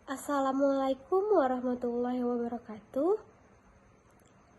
Assalamualaikum warahmatullahi wabarakatuh.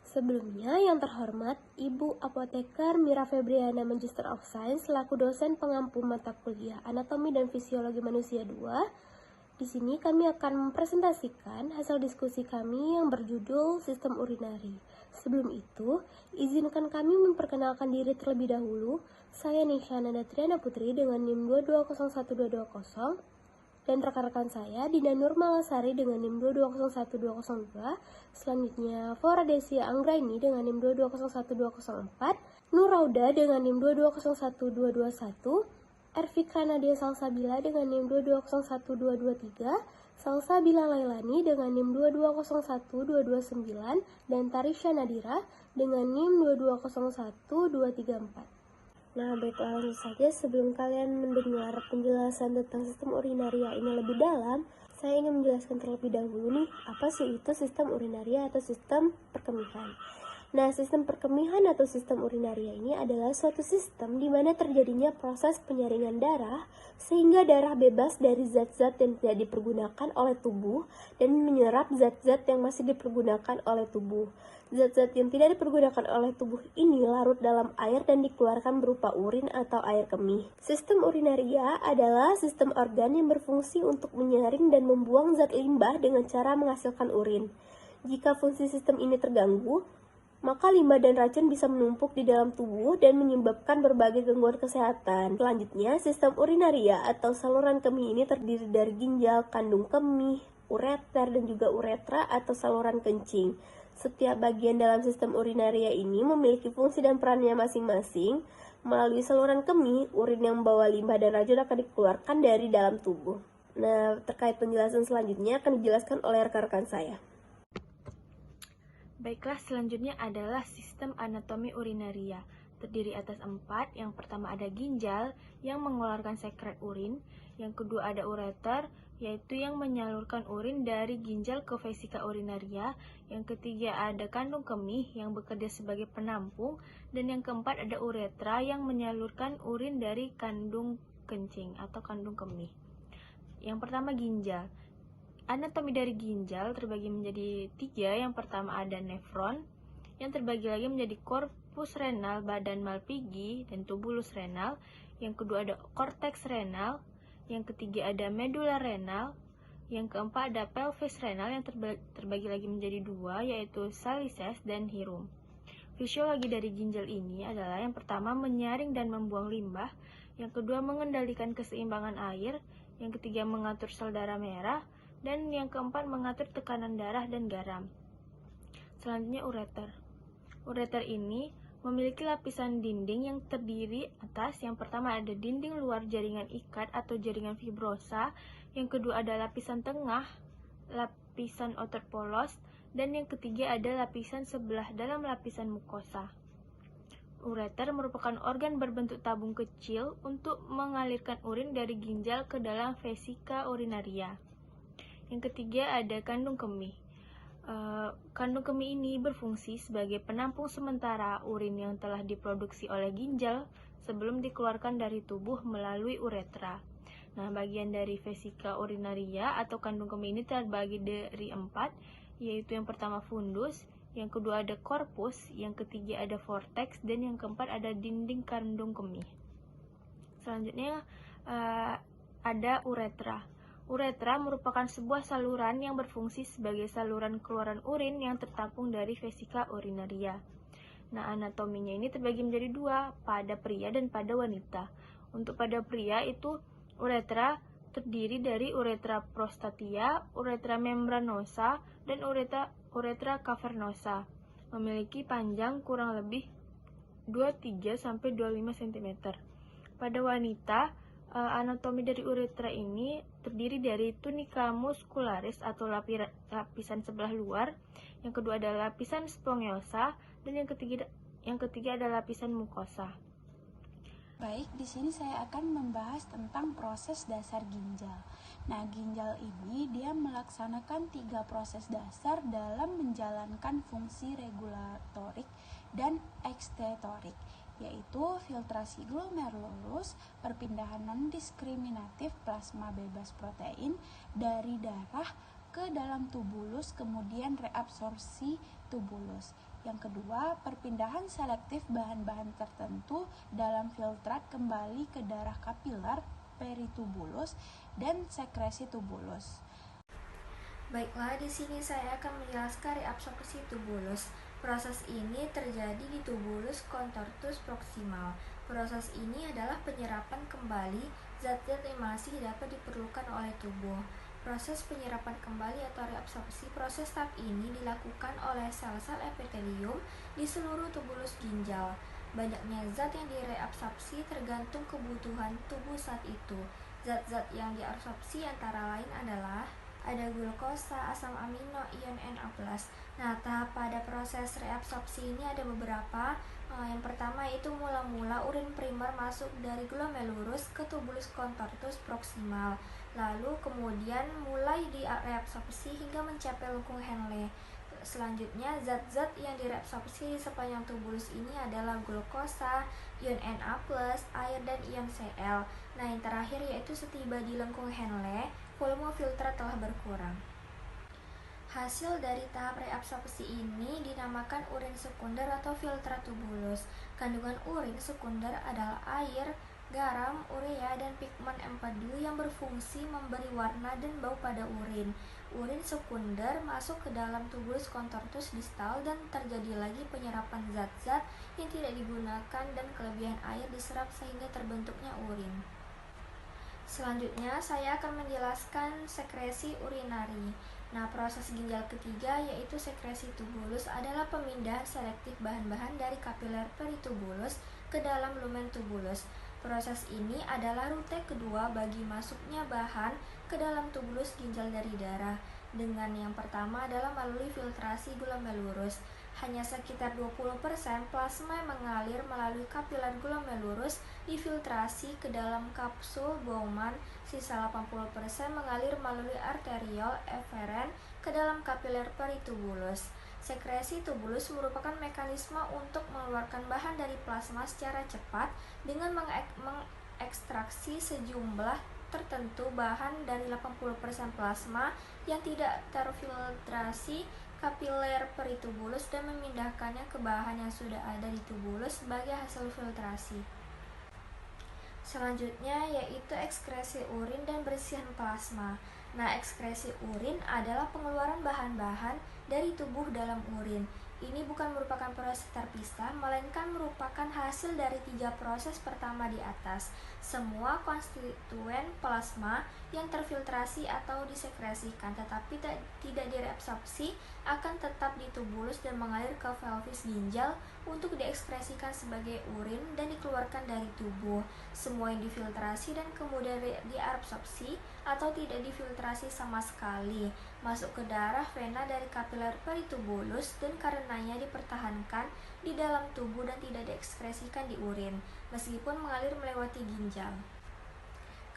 Sebelumnya, yang terhormat Ibu Apoteker Mira Febriana Magister of Science selaku dosen pengampu mata kuliah Anatomi dan Fisiologi Manusia 2. Di sini kami akan mempresentasikan hasil diskusi kami yang berjudul Sistem Urinari. Sebelum itu, izinkan kami memperkenalkan diri terlebih dahulu. Saya Nisyana Triana Putri dengan NIM 2201220 dan rekan-rekan saya Dina Nurmalasari dengan NIM 2201202, selanjutnya Flora Desia Anggraini dengan NIM 2201204, Nurauda dengan NIM 2201221, Erfikra Nadia Salsabila dengan NIM 2201223, Salsabila Lailani dengan NIM 2201229, dan Tarisha Nadira dengan NIM 2201234. Nah, baiklah, langsung saja sebelum kalian mendengar penjelasan tentang sistem urinaria ini lebih dalam, saya ingin menjelaskan terlebih dahulu nih, apa sih itu sistem urinaria atau sistem perkemihan. Nah, sistem perkemihan atau sistem urinaria ini adalah suatu sistem di mana terjadinya proses penyaringan darah sehingga darah bebas dari zat-zat yang tidak dipergunakan oleh tubuh dan menyerap zat-zat yang masih dipergunakan oleh tubuh. Zat-zat yang tidak dipergunakan oleh tubuh ini larut dalam air dan dikeluarkan berupa urin atau air kemih. Sistem urinaria adalah sistem organ yang berfungsi untuk menyaring dan membuang zat limbah dengan cara menghasilkan urin. Jika fungsi sistem ini terganggu, maka limbah dan racun bisa menumpuk di dalam tubuh dan menyebabkan berbagai gangguan kesehatan. Selanjutnya, sistem urinaria atau saluran kemih ini terdiri dari ginjal, kandung kemih, ureter, dan juga uretra atau saluran kencing. Setiap bagian dalam sistem urinaria ini memiliki fungsi dan perannya masing-masing. Melalui saluran kemih, urin yang membawa limbah dan racun akan dikeluarkan dari dalam tubuh. Nah, terkait penjelasan selanjutnya akan dijelaskan oleh rekan-rekan saya. Baiklah, selanjutnya adalah sistem anatomi urinaria. Terdiri atas 4. Yang pertama ada ginjal yang mengeluarkan sekret urin. Yang kedua ada ureter, yaitu yang menyalurkan urin dari ginjal ke vesika urinaria. Yang ketiga ada kandung kemih yang bekerja sebagai penampung. Dan yang keempat ada uretra yang menyalurkan urin dari kandung kencing atau kandung kemih. Yang pertama ginjal. Anatomi dari ginjal terbagi menjadi 3. Yang pertama ada nefron, yang terbagi lagi menjadi korpus renal, badan Malpighi, dan tubulus renal. Yang kedua ada korteks renal. Yang ketiga ada medula renal. Yang keempat ada pelvis renal yang terbagi lagi menjadi 2, yaitu salices dan hirum. Fisiologi dari ginjal ini adalah yang pertama menyaring dan membuang limbah. Yang kedua mengendalikan keseimbangan air. Yang ketiga mengatur sel darah merah. Dan yang keempat mengatur tekanan darah dan garam. Selanjutnya ureter. Ureter ini memiliki lapisan dinding yang terdiri atas yang pertama ada dinding luar jaringan ikat atau jaringan fibrosa, yang kedua ada lapisan tengah, lapisan otot polos, dan yang ketiga ada lapisan sebelah dalam lapisan mukosa. Ureter merupakan organ berbentuk tabung kecil untuk mengalirkan urin dari ginjal ke dalam vesika urinaria. Yang ketiga ada kandung kemih. Kandung kemih ini berfungsi sebagai penampung sementara urin yang telah diproduksi oleh ginjal sebelum dikeluarkan dari tubuh melalui uretra. Nah, bagian dari vesika urinaria atau kandung kemih ini terbagi dari 4, yaitu yang pertama fundus, yang kedua ada korpus, yang ketiga ada vortex, dan yang keempat ada dinding kandung kemih. Selanjutnya ada uretra. Uretra merupakan sebuah saluran yang berfungsi sebagai saluran keluaran urin yang tertampung dari vesika urinaria. Nah, anatominya ini terbagi menjadi 2, pada pria dan pada wanita. Untuk pada pria itu uretra terdiri dari uretra prostatia, uretra membranosa, dan uretra cavernosa. Memiliki panjang kurang lebih 23-25 cm. Pada wanita, anatomi dari uretra ini terdiri dari tunica muscularis atau lapisan sebelah luar, yang kedua adalah lapisan spongiosa, dan yang ketiga adalah lapisan mukosa. Baik, di sini saya akan membahas tentang proses dasar ginjal. Nah, ginjal ini dia melaksanakan 3 proses dasar dalam menjalankan fungsi regulatorik dan ekstetorik. yaitu filtrasi glomerulus, perpindahan non-diskriminatif plasma bebas protein dari darah ke dalam tubulus, kemudian reabsorpsi tubulus. Yang kedua, perpindahan selektif bahan-bahan tertentu dalam filtrat kembali ke darah kapiler peritubulus dan sekresi tubulus. Baiklah, di sini saya akan menjelaskan reabsorpsi tubulus. Proses ini terjadi di tubulus contortus proximal. Proses ini adalah penyerapan kembali zat-zat yang masih dapat diperlukan oleh tubuh. Proses penyerapan kembali atau reabsorpsi, proses tahap ini dilakukan oleh sel-sel epitelium di seluruh tubulus ginjal. Banyaknya zat yang direabsorpsi tergantung kebutuhan tubuh saat itu. Zat-zat yang diabsorpsi antara lain adalah ada glukosa, asam amino, ion Na+. Nah, tahap pada proses reabsorpsi ini ada beberapa. Yang pertama yaitu mula-mula urin primer masuk dari glomerulus ke tubulus contortus proximal. Lalu kemudian mulai direabsorpsi hingga mencapai lengkung Henle. Selanjutnya, zat-zat yang direabsorpsi di sepanjang tubulus ini adalah glukosa, ion Na+, air, dan ion Cl. Nah, yang terakhir yaitu setiba di lengkung Henle, volume filtrat telah berkurang. Hasil dari tahap reabsorpsi ini dinamakan urin sekunder atau filtrat tubulus. Kandungan urin sekunder adalah air, garam, urea, dan pigmen empedu yang berfungsi memberi warna dan bau pada urin. Urin sekunder masuk ke dalam tubulus contortus distal dan terjadi lagi penyerapan zat-zat yang tidak digunakan dan kelebihan air diserap sehingga terbentuknya urin. Selanjutnya, saya akan menjelaskan sekresi urinari. Nah, proses ginjal ketiga yaitu sekresi tubulus adalah pemindahan selektif bahan-bahan dari kapiler peritubulus ke dalam lumen tubulus. Proses ini adalah rute kedua bagi masuknya bahan ke dalam tubulus ginjal dari darah. Dengan yang pertama adalah melalui filtrasi glomerulus. Hanya sekitar 20% plasma yang mengalir melalui kapiler glomerulus difiltrasi ke dalam kapsul Bowman, sisa 80% mengalir melalui arteriol eferen ke dalam kapiler peritubulus. Sekresi tubulus merupakan mekanisme untuk mengeluarkan bahan dari plasma secara cepat dengan mengekstraksi sejumlah tertentu bahan dari 80% plasma yang tidak terfiltrasi kapiler peritubulus dan memindahkannya ke bahan yang sudah ada di tubulus sebagai hasil filtrasi. Selanjutnya yaitu ekskresi urin dan bersihan plasma. Nah, ekskresi urin adalah pengeluaran bahan-bahan dari tubuh dalam urin. Ini bukan merupakan proses terpisah, melainkan merupakan hasil dari 3 proses pertama di atas. Semua konstituen plasma yang terfiltrasi atau disekresikan tetapi tidak direabsorpsi akan tetap di tubulus dan mengalir ke pelvis ginjal untuk diekskresikan sebagai urin dan dikeluarkan dari tubuh. Semua yang difiltrasi dan kemudian diabsorpsi atau tidak difiltrasi sama sekali masuk ke darah vena dari kapiler peritubulus dan karenanya dipertahankan di dalam tubuh dan tidak diekskresikan di urin meskipun mengalir melewati ginjal.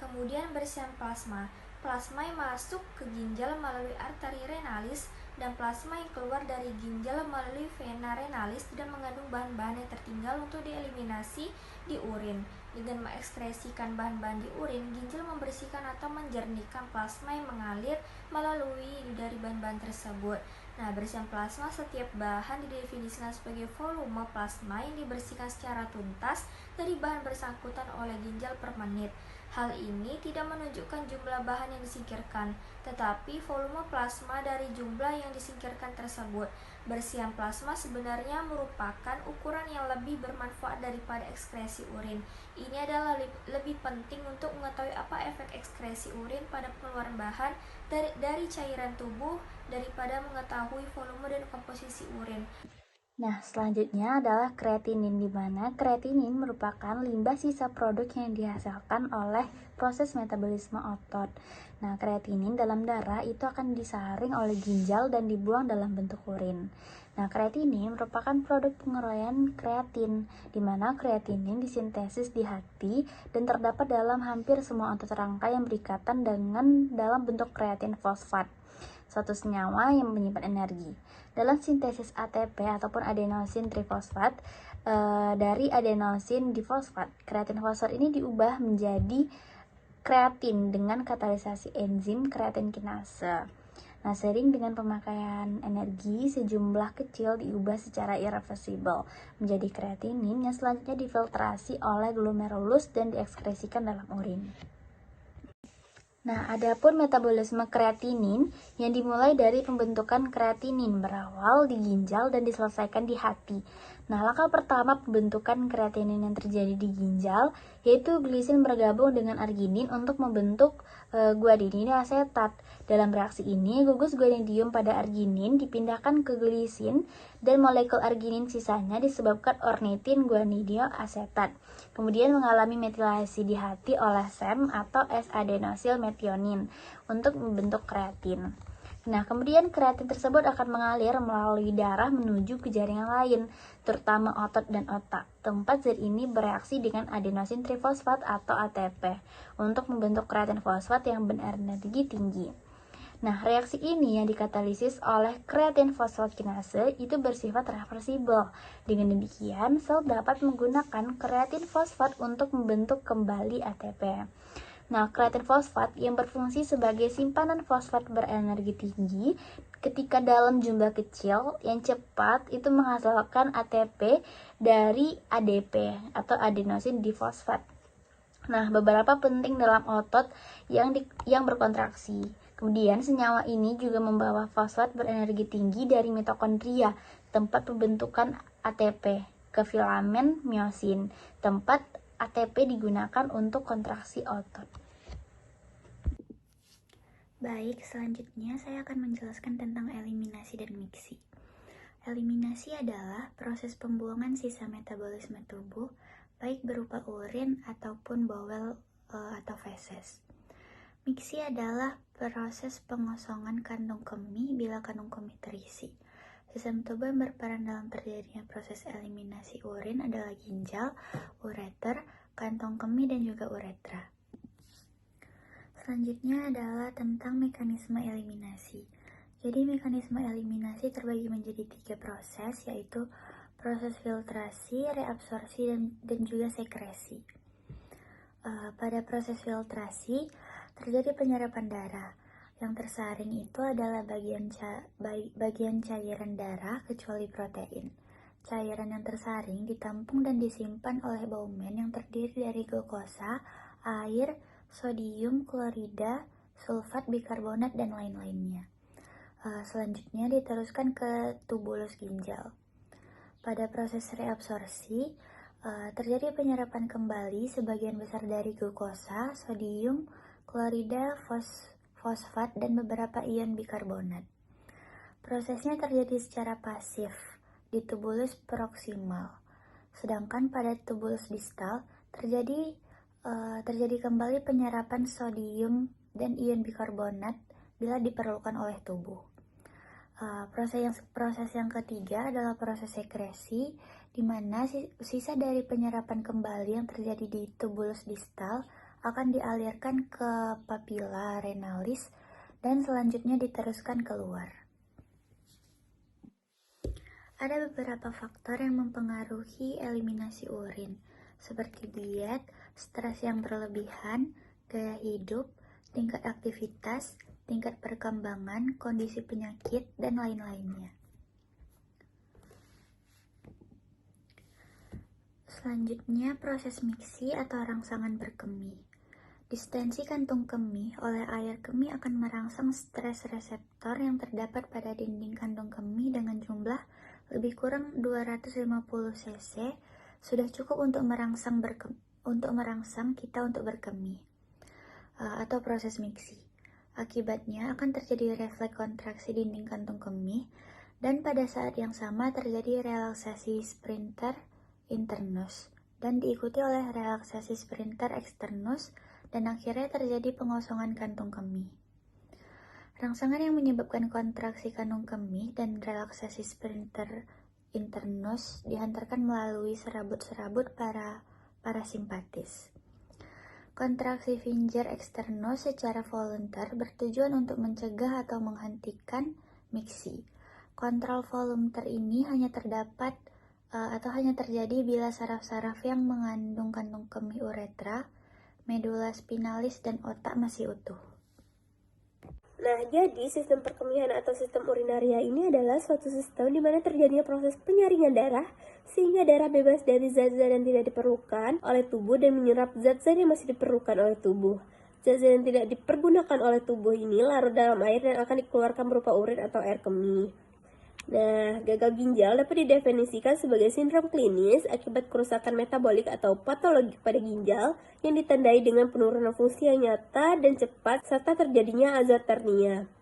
Kemudian bersihan plasma. Plasma yang masuk ke ginjal melalui arteri renalis dan plasma yang keluar dari ginjal melalui vena renalis tidak mengandung bahan-bahan yang tertinggal untuk dieliminasi di urin. Dengan mengekskresikan bahan-bahan di urin, ginjal membersihkan atau menjernihkan plasma yang mengalir melalui dari bahan-bahan tersebut. Nah, bersihan plasma, setiap bahan didefinisikan sebagai volume plasma yang dibersihkan secara tuntas dari bahan bersangkutan oleh ginjal per menit. Hal ini tidak menunjukkan jumlah bahan yang disingkirkan, tetapi volume plasma dari jumlah yang disingkirkan tersebut. Bersihan plasma sebenarnya merupakan ukuran yang lebih bermanfaat daripada ekskresi urin. Ini adalah lebih penting untuk mengetahui apa efek ekskresi urin pada pengeluaran bahan dari cairan tubuh daripada mengetahui volume dan komposisi urin. Nah, selanjutnya adalah kreatinin, di mana kreatinin merupakan limbah sisa produk yang dihasilkan oleh proses metabolisme otot. Nah, kreatinin dalam darah itu akan disaring oleh ginjal dan dibuang dalam bentuk urin. Nah, kreatinin merupakan produk penguraian kreatin, di mana kreatinin disintesis di hati dan terdapat dalam hampir semua otot rangka yang berikatan dengan dalam bentuk kreatin fosfat, suatu senyawa yang menyimpan energi. Dalam sintesis ATP ataupun adenosin trifosfat, dari adenosin difosfat. Kreatin fosfat ini diubah menjadi kreatin dengan katalisasi enzim kreatin kinase. Nah, sering dengan pemakaian energi, sejumlah kecil diubah secara irreversibel menjadi kreatinin yang selanjutnya difiltrasi oleh glomerulus dan diekskresikan dalam urin. Nah, adapun metabolisme kreatinin yang dimulai dari pembentukan kreatinin berawal di ginjal dan diselesaikan di hati. Nah, langkah pertama pembentukan kreatinin yang terjadi di ginjal yaitu glisin bergabung dengan arginin untuk membentuk guanidin asetat. Dalam reaksi ini, gugus guanidium pada arginin dipindahkan ke glisin dan molekul arginin sisanya disebabkan ornitin guanidium asetat. Kemudian mengalami metilasi di hati oleh SEM atau S-adenosil metionin untuk membentuk kreatin. Nah, kemudian kreatin tersebut akan mengalir melalui darah menuju ke jaringan lain, terutama otot dan otak. Tempat zat ini bereaksi dengan adenosin trifosfat atau ATP untuk membentuk kreatin fosfat yang berenergi tinggi. Nah, reaksi ini yang dikatalisis oleh kreatin fosfatkinase itu bersifat reversibel. Dengan demikian, sel dapat menggunakan kreatin fosfat untuk membentuk kembali ATP. Nah, kreatin fosfat yang berfungsi sebagai simpanan fosfat berenergi tinggi ketika dalam jumlah kecil yang cepat itu menghasilkan ATP dari ADP atau adenosin difosfat. Nah, beberapa penting dalam otot yang berkontraksi. Kemudian senyawa ini juga membawa fosfat berenergi tinggi dari mitokondria, tempat pembentukan ATP, ke filamen miosin, tempat ATP digunakan untuk kontraksi otot. Baik, selanjutnya saya akan menjelaskan tentang eliminasi dan miksi. Eliminasi adalah proses pembuangan sisa metabolisme tubuh, baik berupa urin ataupun bowel atau feses. Miksi adalah proses pengosongan kantong kemih bila kantong kemih terisi. Sistem tubuh yang berperan dalam terjadinya proses eliminasi urin adalah ginjal, ureter, kantong kemih, dan juga uretra. Selanjutnya adalah tentang mekanisme eliminasi. Jadi mekanisme eliminasi terbagi menjadi 3 proses, yaitu proses filtrasi, reabsorpsi, dan juga sekresi. Pada proses filtrasi terjadi penyerapan darah. Yang tersaring itu adalah bagian cairan darah kecuali protein. Cairan yang tersaring ditampung dan disimpan oleh baumen yang terdiri dari glukosa, air, sodium, klorida, sulfat, bikarbonat, dan lain-lainnya. Selanjutnya diteruskan ke tubulus ginjal. Pada proses reabsorpsi, terjadi penyerapan kembali sebagian besar dari glukosa, sodium, klorida, fosfat, dan beberapa ion bikarbonat. Prosesnya terjadi secara pasif di tubulus proksimal, sedangkan pada tubulus distal terjadi kembali penyerapan sodium dan ion bikarbonat bila diperlukan oleh tubuh. Proses yang ketiga adalah proses sekresi, di mana sisa dari penyerapan kembali yang terjadi di tubulus distal akan dialirkan ke papila renalis dan selanjutnya diteruskan keluar. Ada beberapa faktor yang mempengaruhi eliminasi urin, seperti diet, stres yang berlebihan, gaya hidup, tingkat aktivitas, tingkat perkembangan, kondisi penyakit, dan lain-lainnya. Selanjutnya, proses miksi atau rangsangan berkemih. Distensi kantung kemih oleh air kemih akan merangsang stres reseptor yang terdapat pada dinding kantung kemih dengan jumlah lebih kurang 250 cc, sudah cukup untuk merangsang kita untuk berkemih atau proses miksi. Akibatnya akan terjadi refleks kontraksi dinding kantung kemih dan pada saat yang sama terjadi relaksasi sphincter internus dan diikuti oleh relaksasi sphincter externus dan akhirnya terjadi pengosongan kantung kemih. Rangsangan yang menyebabkan kontraksi kantung kemih dan relaksasi sphincter internus dihantarkan melalui serabut-serabut parasimpatis. Kontraksi sphincter externus secara voluntar bertujuan untuk mencegah atau menghentikan miksi. Kontrol voluntar ini hanya terdapat atau hanya terjadi bila saraf-saraf yang mengandung kantung kemih uretra, medula spinalis, dan otak masih utuh. Nah, jadi sistem perkemihan atau sistem urinaria ini adalah suatu sistem di mana terjadinya proses penyaringan darah sehingga darah bebas dari zat-zat yang tidak diperlukan oleh tubuh dan menyerap zat-zat yang masih diperlukan oleh tubuh. Zat-zat yang tidak dipergunakan oleh tubuh ini larut dalam air dan akan dikeluarkan berupa urin atau air kemih. Nah, gagal ginjal dapat didefinisikan sebagai sindrom klinis akibat kerusakan metabolik atau patologik pada ginjal yang ditandai dengan penurunan fungsi yang nyata dan cepat serta terjadinya azotermia.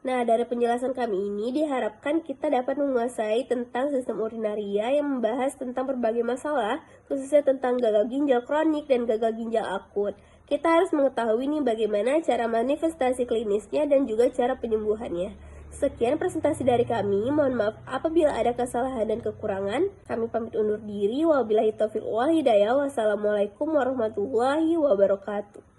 Nah, dari penjelasan kami ini diharapkan kita dapat menguasai tentang sistem urinaria yang membahas tentang berbagai masalah, khususnya tentang gagal ginjal kronik dan gagal ginjal akut. Kita harus mengetahui nih bagaimana cara manifestasi klinisnya dan juga cara penyembuhannya. Sekian presentasi dari kami, mohon maaf apabila ada kesalahan dan kekurangan. Kami pamit undur diri, wabillahi taufiq wal hidayah. Wassalamualaikum warahmatullahi wabarakatuh.